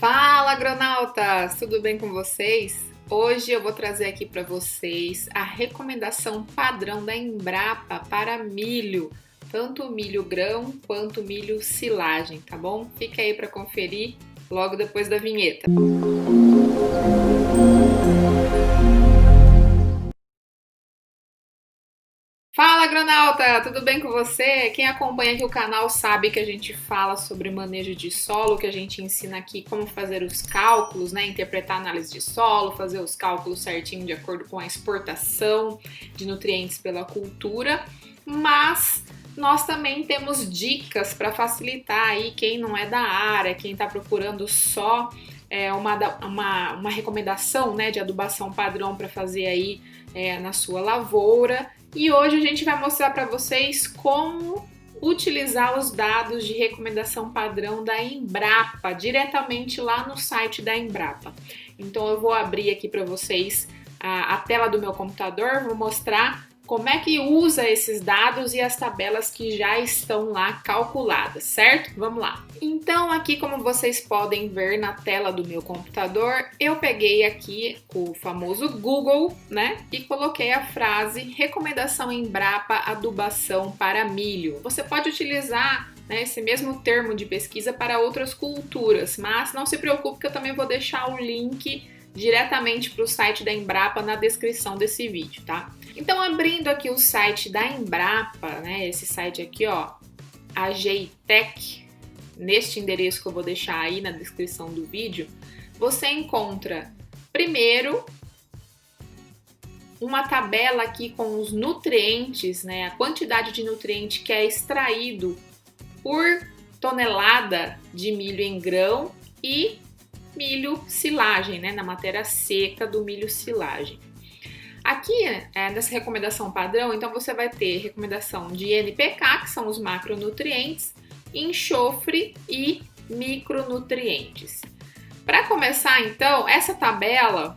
Fala, agronautas! Tudo bem com vocês? Hoje eu vou trazer aqui para vocês a recomendação padrão da Embrapa para milho, tanto milho grão quanto milho silagem, tá bom? Fica aí para conferir logo depois da vinheta. Fala, agronauta! Tudo bem com você? Quem acompanha aqui o canal sabe que a gente fala sobre manejo de solo, que a gente ensina aqui como fazer os cálculos, né? Interpretar a análise de solo, fazer os cálculos certinho de acordo com a exportação de nutrientes pela cultura, mas nós também temos dicas para facilitar aí quem não é da área, quem está procurando só uma recomendação, né, de adubação padrão para fazer aí na sua lavoura. E hoje a gente vai mostrar para vocês como utilizar os dados de recomendação padrão da Embrapa, diretamente lá no site da Embrapa. Então eu vou abrir aqui para vocês a tela do meu computador, vou mostrar como é que usa esses dados e as tabelas que já estão lá calculadas, certo? Vamos lá. Então, aqui como vocês podem ver na tela do meu computador, eu peguei aqui o famoso Google, né? E coloquei a frase recomendação Embrapa adubação para milho. Você pode utilizar, né, esse mesmo termo de pesquisa para outras culturas, mas não se preocupe que eu também vou deixar o link diretamente para o site da Embrapa na descrição desse vídeo, tá? Então, abrindo aqui o site da Embrapa, né, esse site aqui, ó, AGITEC, neste endereço que eu vou deixar aí na descrição do vídeo, você encontra, primeiro, uma tabela aqui com os nutrientes, né, a quantidade de nutriente que é extraído por tonelada de milho em grão e milho silagem, né, na matéria seca do milho silagem. Aqui, nessa recomendação padrão, então você vai ter recomendação de NPK, que são os macronutrientes, enxofre e micronutrientes. Para começar, então, essa tabela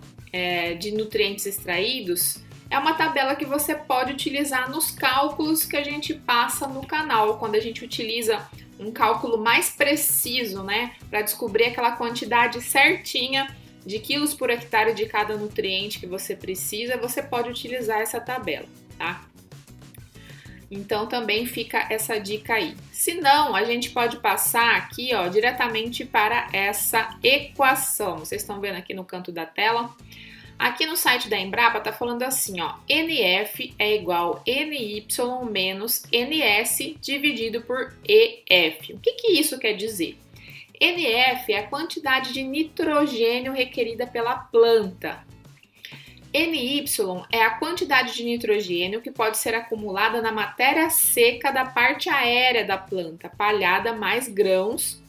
de nutrientes extraídos é uma tabela que você pode utilizar nos cálculos que a gente passa no canal, quando a gente utiliza um cálculo mais preciso, né, para descobrir aquela quantidade certinha de quilos por hectare de cada nutriente que você precisa, você pode utilizar essa tabela, tá? Então também fica essa dica aí. Se não, a gente pode passar aqui, ó, diretamente para essa equação. Vocês estão vendo aqui no canto da tela? Aqui no site da Embrapa tá falando assim, ó, NF é igual NY menos NS dividido por EF. O que isso quer dizer? NF é a quantidade de nitrogênio requerida pela planta. NY é a quantidade de nitrogênio que pode ser acumulada na matéria seca da parte aérea da planta, palhada mais grãos,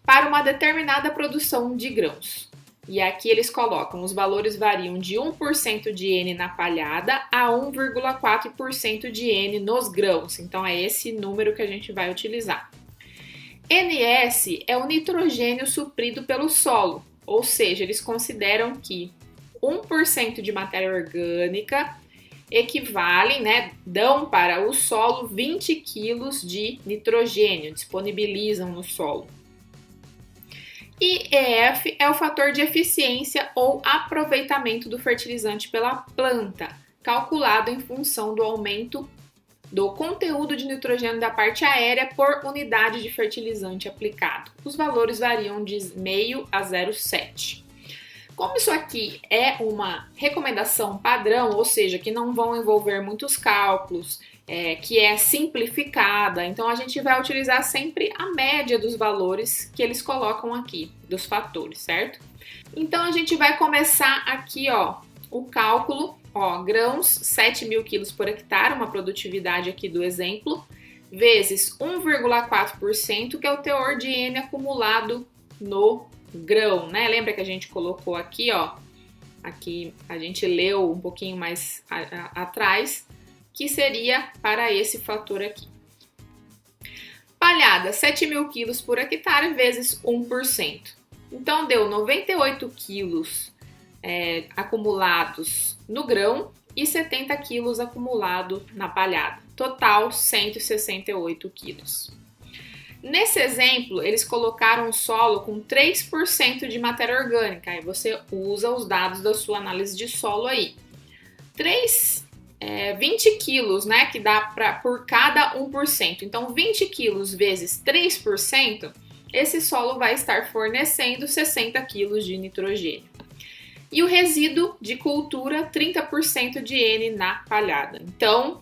para uma determinada produção de grãos. E aqui eles colocam, os valores variam de 1% de N na palhada a 1,4% de N nos grãos. Então é esse número que a gente vai utilizar. NS é o nitrogênio suprido pelo solo, ou seja, eles consideram que 1% de matéria orgânica equivalem, né, dão para o solo 20 kg de nitrogênio, disponibilizam no solo. E EF é o fator de eficiência ou aproveitamento do fertilizante pela planta, calculado em função do aumento do conteúdo de nitrogênio da parte aérea por unidade de fertilizante aplicado. Os valores variam de 0,5 a 0,7. Como isso aqui é uma recomendação padrão, ou seja, que não vão envolver muitos cálculos, que é simplificada, então a gente vai utilizar sempre a média dos valores que eles colocam aqui, dos fatores, certo? Então a gente vai começar aqui, ó, o cálculo. Ó, grãos, 7.000 quilos por hectare, uma produtividade aqui do exemplo, vezes 1,4%, que é o teor de N acumulado no grão, né? Lembra que a gente colocou aqui, ó, aqui a gente leu um pouquinho mais atrás, que seria para esse fator aqui. Palhada, 7.000 quilos por hectare vezes 1%. Então, deu 98 quilos acumulados no grão e 70 quilos acumulado na palhada. Total, 168 quilos. Nesse exemplo, eles colocaram um solo com 3% de matéria orgânica, aí você usa os dados da sua análise de solo aí. 20 quilos, né, que dá por cada 1%. Então, 20 quilos vezes 3%, esse solo vai estar fornecendo 60 quilos de nitrogênio. E o resíduo de cultura, 30% de N na palhada. Então,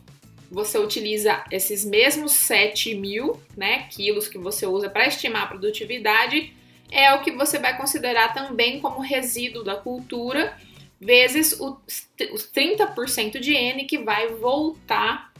você utiliza esses mesmos 7.000, né, quilos que você usa para estimar a produtividade, é o que você vai considerar também como resíduo da cultura, vezes os 30% de N que vai voltar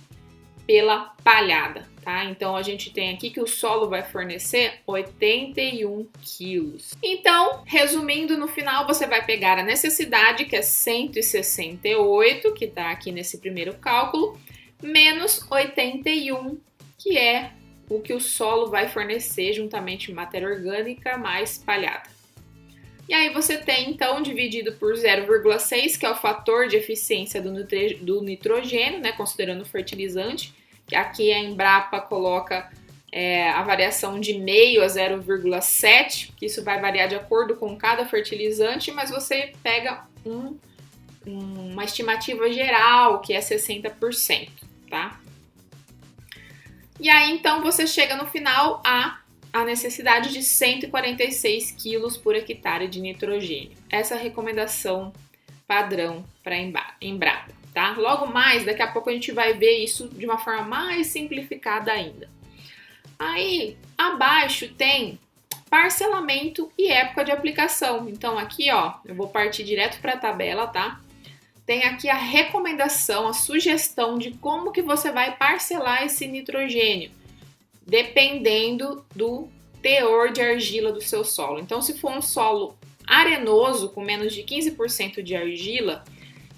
pela palhada, tá? Então, a gente tem aqui que o solo vai fornecer 81 quilos. Então, resumindo, no final você vai pegar a necessidade, que é 168, que tá aqui nesse primeiro cálculo, menos 81, que é o que o solo vai fornecer juntamente matéria orgânica mais palhada. E aí você tem, então, dividido por 0,6, que é o fator de eficiência do nitrogênio, né, considerando o fertilizante, que aqui a Embrapa coloca a variação de meio a 0,7, que isso vai variar de acordo com cada fertilizante, mas você pega uma estimativa geral, que é 60%, tá? E aí, então, você chega no final a necessidade de 146 quilos por hectare de nitrogênio. Essa é a recomendação padrão para a Embrapa, tá? Logo mais, daqui a pouco a gente vai ver isso de uma forma mais simplificada ainda. Aí, abaixo tem parcelamento e época de aplicação. Então, aqui, ó, eu vou partir direto para a tabela, tá? Tem aqui a recomendação, a sugestão de como que você vai parcelar esse nitrogênio, dependendo do teor de argila do seu solo. Então, se for um solo arenoso, com menos de 15% de argila,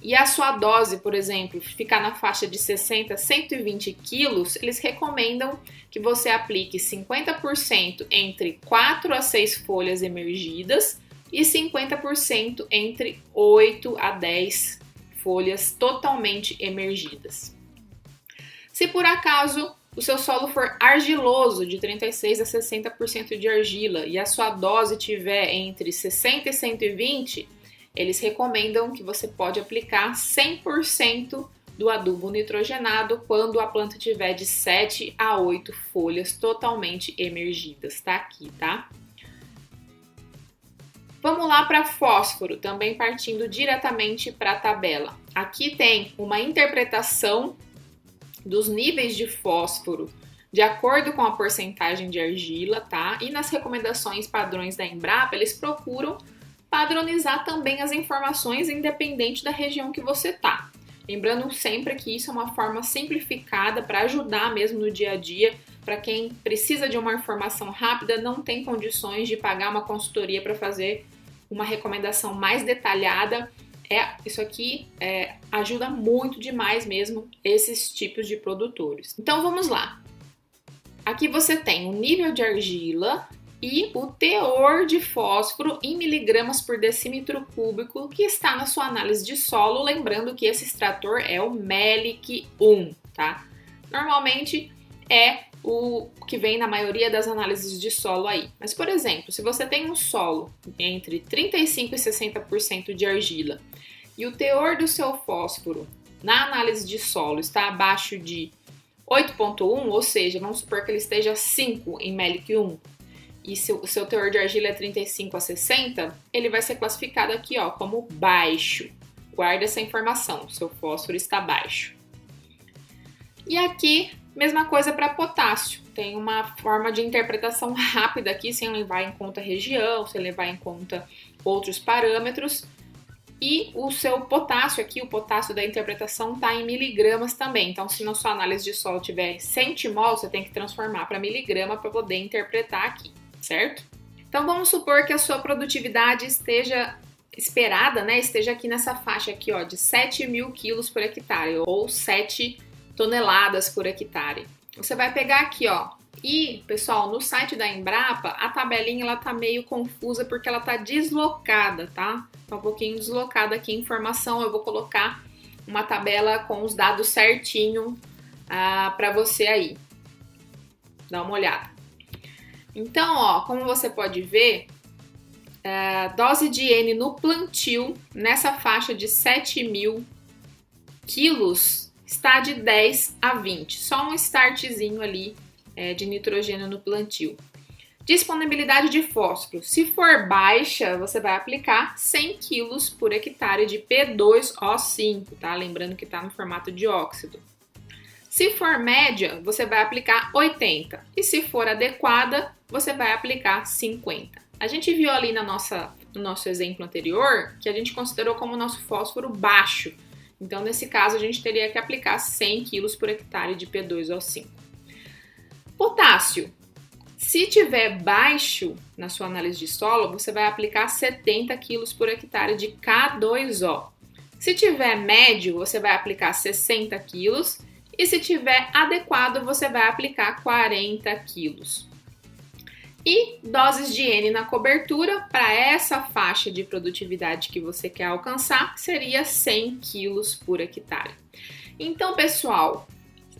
e a sua dose, por exemplo, ficar na faixa de 60 a 120 quilos, eles recomendam que você aplique 50% entre 4 a 6 folhas emergidas e 50% entre 8 a 10 folhas totalmente emergidas. Se por acaso o seu solo for argiloso, de 36 a 60% de argila, e a sua dose tiver entre 60 e 120, eles recomendam que você pode aplicar 100% do adubo nitrogenado quando a planta tiver de 7 a 8 folhas totalmente emergidas, tá aqui, tá? Vamos lá para fósforo, também partindo diretamente para a tabela. Aqui tem uma interpretação dos níveis de fósforo de acordo com a porcentagem de argila, tá? E nas recomendações padrões da Embrapa, eles procuram padronizar também as informações independente da região que você tá. Lembrando sempre que isso é uma forma simplificada para ajudar mesmo no dia a dia, para quem precisa de uma informação rápida, não tem condições de pagar uma consultoria para fazer uma recomendação mais detalhada. Isso aqui ajuda muito demais mesmo esses tipos de produtores. Então vamos lá. Aqui você tem o nível de argila e o teor de fósforo em miligramas por decímetro cúbico que está na sua análise de solo, lembrando que esse extrator é o Melic 1, tá? Normalmente é o que vem na maioria das análises de solo aí. Mas, por exemplo, se você tem um solo entre 35% e 60% de argila e o teor do seu fósforo na análise de solo está abaixo de 8,1, ou seja, vamos supor que ele esteja 5 em Melic 1, e o seu teor de argila é 35 a 60, ele vai ser classificado aqui, ó, como baixo. Guarda essa informação, seu fósforo está baixo. E aqui, mesma coisa para potássio. Tem uma forma de interpretação rápida aqui, sem levar em conta a região, sem levar em conta outros parâmetros. E o seu potássio aqui, o potássio da interpretação, está em miligramas também. Então, se na sua análise de solo tiver centimol, você tem que transformar para miligrama para poder interpretar aqui, certo? Então, vamos supor que a sua produtividade esteja esperada, né? Esteja aqui nessa faixa aqui, ó, de 7.000 quilos por hectare, ou 7 toneladas por hectare. Você vai pegar aqui, ó. E, pessoal, no site da Embrapa, a tabelinha ela tá meio confusa porque ela tá deslocada, tá? Tá um pouquinho deslocada aqui a informação. Eu vou colocar uma tabela com os dados certinho para você aí. Dá uma olhada. Então, ó, como você pode ver, a dose de N no plantio, nessa faixa de 7.000 quilos, está de 10 a 20. Só um startzinho ali de nitrogênio no plantio. Disponibilidade de fósforo. Se for baixa, você vai aplicar 100 kg por hectare de P2O5, tá? Lembrando que está no formato de óxido. Se for média, você vai aplicar 80. E se for adequada, você vai aplicar 50. A gente viu ali no nosso exemplo anterior que a gente considerou como nosso fósforo baixo. Então, nesse caso, a gente teria que aplicar 100 kg por hectare de P2O5. Potássio. Se tiver baixo na sua análise de solo, você vai aplicar 70 kg por hectare de K2O. Se tiver médio, você vai aplicar 60 kg. E se tiver adequado, você vai aplicar 40 kg. E doses de N na cobertura, para essa faixa de produtividade que você quer alcançar, seria 100 kg por hectare. Então, pessoal,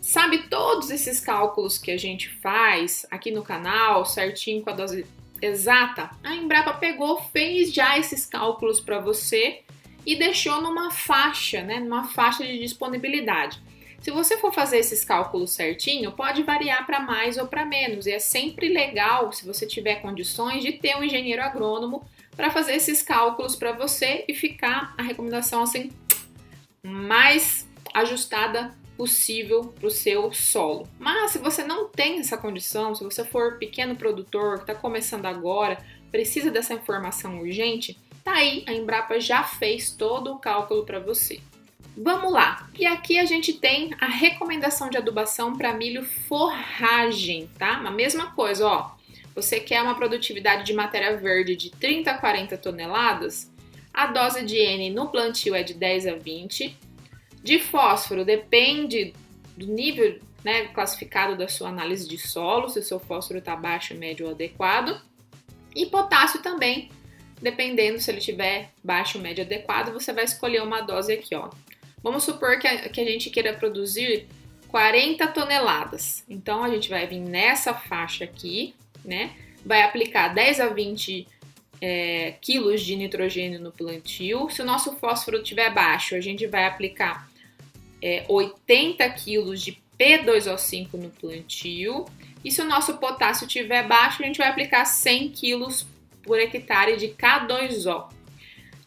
sabe todos esses cálculos que a gente faz aqui no canal, certinho com a dose exata? A Embrapa pegou, fez já esses cálculos para você e deixou numa faixa, né, numa faixa de disponibilidade. Se você for fazer esses cálculos certinho, pode variar para mais ou para menos. E é sempre legal, se você tiver condições, de ter um engenheiro agrônomo para fazer esses cálculos para você e ficar a recomendação assim mais ajustada possível para o seu solo. Mas se você não tem essa condição, se você for pequeno produtor que está começando agora, precisa dessa informação urgente, tá aí, a Embrapa já fez todo o cálculo para você. Vamos lá! E aqui a gente tem a recomendação de adubação para milho forragem, tá? A mesma coisa, ó. Você quer uma produtividade de matéria verde de 30 a 40 toneladas? A dose de N no plantio é de 10 a 20. De fósforo, depende do nível, né, classificado da sua análise de solo, se o seu fósforo está baixo, médio ou adequado. E potássio também, dependendo se ele tiver baixo, médio ou adequado, você vai escolher uma dose aqui, ó. Vamos supor que a gente queira produzir 40 toneladas. Então, a gente vai vir nessa faixa aqui, né? Vai aplicar 10 a 20 quilos de nitrogênio no plantio. Se o nosso fósforo estiver baixo, a gente vai aplicar 80 quilos de P2O5 no plantio. E se o nosso potássio estiver baixo, a gente vai aplicar 100 quilos por hectare de K2O.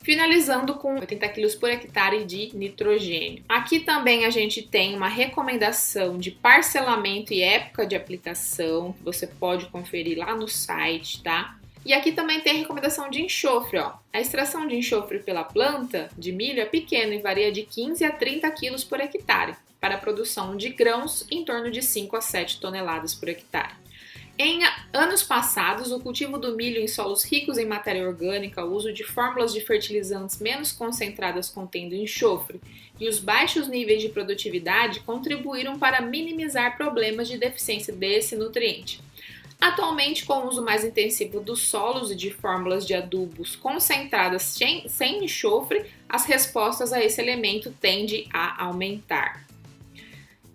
Finalizando com 80 kg por hectare de nitrogênio. Aqui também a gente tem uma recomendação de parcelamento e época de aplicação, que você pode conferir lá no site, tá? E aqui também tem a recomendação de enxofre, ó. A extração de enxofre pela planta de milho é pequena e varia de 15 a 30 kg por hectare, para a produção de grãos em torno de 5 a 7 toneladas por hectare. Em anos passados, o cultivo do milho em solos ricos em matéria orgânica, o uso de fórmulas de fertilizantes menos concentradas contendo enxofre e os baixos níveis de produtividade contribuíram para minimizar problemas de deficiência desse nutriente. Atualmente, com o uso mais intensivo dos solos e de fórmulas de adubos concentradas sem enxofre, as respostas a esse elemento tendem a aumentar.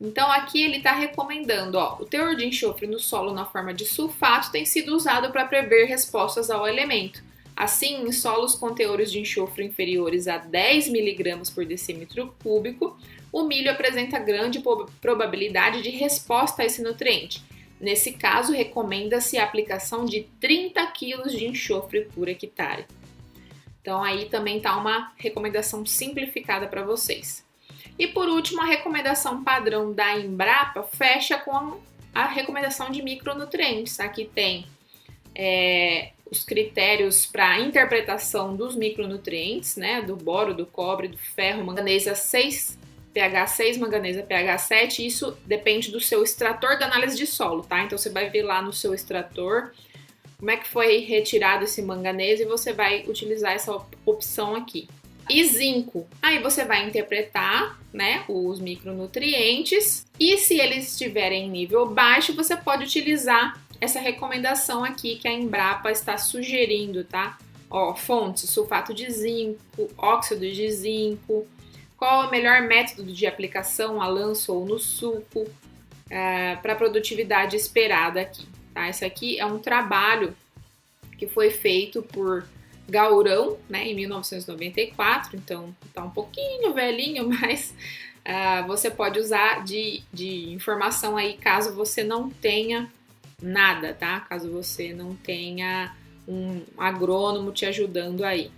Então aqui ele está recomendando, ó, o teor de enxofre no solo na forma de sulfato tem sido usado para prever respostas ao elemento. Assim, em solos com teores de enxofre inferiores a 10 mg por decímetro cúbico, o milho apresenta grande probabilidade de resposta a esse nutriente. Nesse caso, recomenda-se a aplicação de 30 kg de enxofre por hectare. Então aí também está uma recomendação simplificada para vocês. E por último, a recomendação padrão da Embrapa fecha com a recomendação de micronutrientes. Aqui tem os critérios para a interpretação dos micronutrientes, né? Do boro, do cobre, do ferro, manganesa 6, pH 6, manganesa pH 7. Isso depende do seu extrator da análise de solo, tá? Então você vai ver lá no seu extrator como é que foi retirado esse manganês e você vai utilizar essa opção aqui. E zinco, aí você vai interpretar, né, os micronutrientes e se eles estiverem em nível baixo, você pode utilizar essa recomendação aqui que a Embrapa está sugerindo, tá? Ó, fontes, sulfato de zinco, óxido de zinco, qual é o melhor método de aplicação, a lanço ou no suco, para a produtividade esperada aqui. tá? Isso aqui é um trabalho que foi feito por Gaurão, né, em 1994, então tá um pouquinho velhinho, mas você pode usar de informação aí caso você não tenha nada, tá? Caso você não tenha um agrônomo te ajudando aí.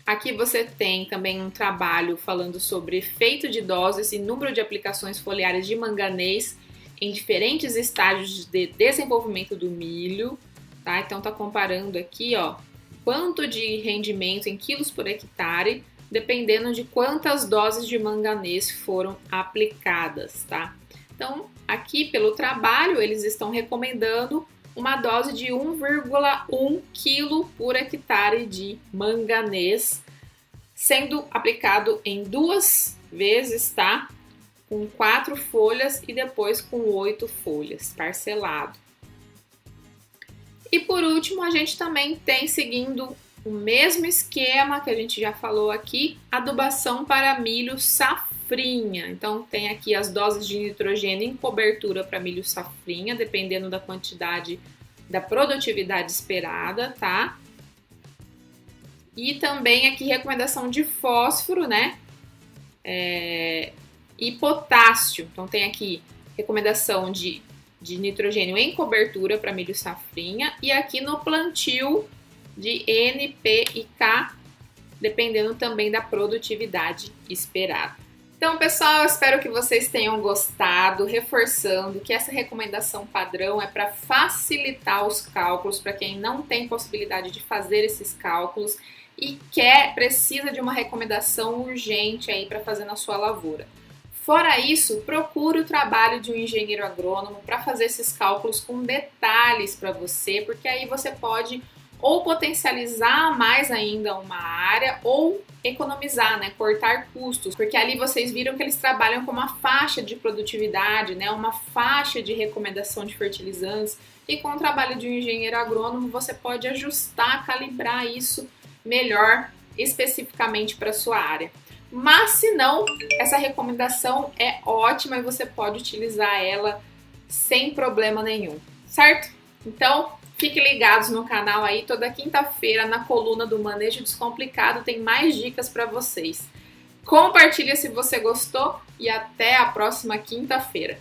Aqui você tem também um trabalho falando sobre efeito de doses e número de aplicações foliares de manganês em diferentes estágios de desenvolvimento do milho, tá? Então tá comparando aqui, ó, quanto de rendimento em quilos por hectare, dependendo de quantas doses de manganês foram aplicadas, tá? Então, aqui pelo trabalho, eles estão recomendando uma dose de 1,1 kg por hectare de manganês, sendo aplicado em 2 vezes, tá? Com 4 folhas e depois com 8 folhas, parcelado. E por último, a gente também tem, seguindo o mesmo esquema que a gente já falou aqui, adubação para milho safrinha. Então tem aqui as doses de nitrogênio em cobertura para milho safrinha, dependendo da quantidade da produtividade esperada, tá? E também aqui recomendação de fósforo, né? E potássio. Então tem aqui recomendação de nitrogênio em cobertura para milho safrinha e aqui no plantio de N, P e K, dependendo também da produtividade esperada. Então, pessoal, eu espero que vocês tenham gostado, reforçando que essa recomendação padrão é para facilitar os cálculos para quem não tem possibilidade de fazer esses cálculos e precisa de uma recomendação urgente aí para fazer na sua lavoura. Fora isso, procure o trabalho de um engenheiro agrônomo para fazer esses cálculos com detalhes para você, porque aí você pode ou potencializar mais ainda uma área ou economizar, né, cortar custos, porque ali vocês viram que eles trabalham com uma faixa de produtividade, né, uma faixa de recomendação de fertilizantes, e com o trabalho de um engenheiro agrônomo você pode ajustar, calibrar isso melhor especificamente para a sua área. Mas se não, essa recomendação é ótima e você pode utilizar ela sem problema nenhum, certo? Então, fiquem ligados no canal aí, toda quinta-feira na coluna do Manejo Descomplicado tem mais dicas para vocês. Compartilha se você gostou e até a próxima quinta-feira.